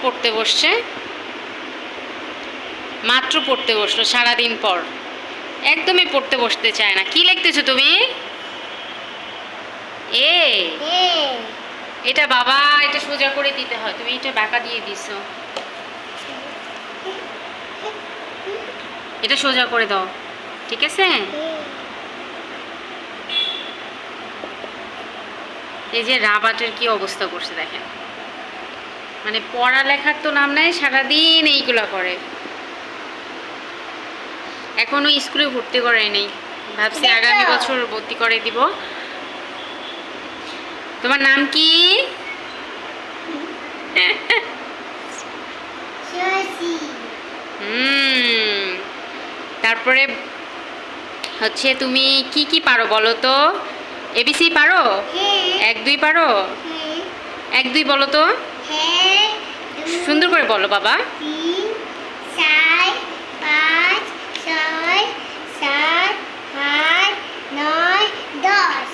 পড়তে বসছে, মাত্র পড়তে বসলো সারাদিন পর, একদমই পড়তে বসতে চায় না। কি লিখতেছো তুমি? এটা বাবা, এটা সোজা করে দিতে হয়, তুমি এটা বাঁকা দিয়ে দিছো, এটা সোজা করে দাও, ঠিক আছে? এই যে রাবাটের কি অবস্থা করছে দেখেন, মানে পড়ালেখার তো নাম নাই, সারাদিন এইগুলা করে। এখনো স্কুলে ভর্তি করে নেই, ভাবছি আগামী বছর ভর্তি করে দিব। তোমার নাম কি? তারপরে হচ্ছে তুমি কি কি পারো বলো তো? এবিসি পারো? 1 2 পারো? 1 2 বলো তো, সুন্দর করে বলো বাবা। 3 4 5 6 7 8 9 10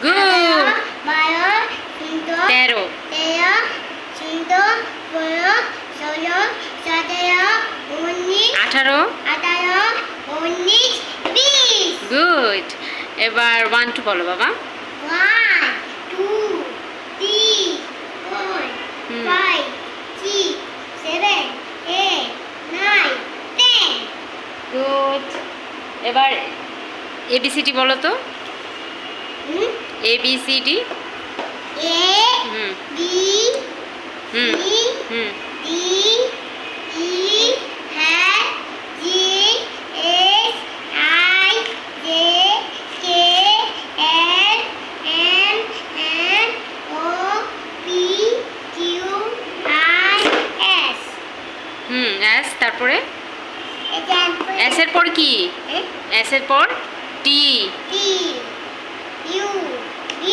গুড। 12 13 13 14 15 16 17 18 18 18 19 20 গুড। এবার 1 2 বলো বাবা। 1 2 3 4 5 6 7 8 9 10 গুড। এবার এবিসিডি বলো তো, এবিসিডি। A হুম B হুম C হুম D E F G H I J K L M N O P Q R S S, তারপরে এস এর পর কি? এস এর পর টি। T U V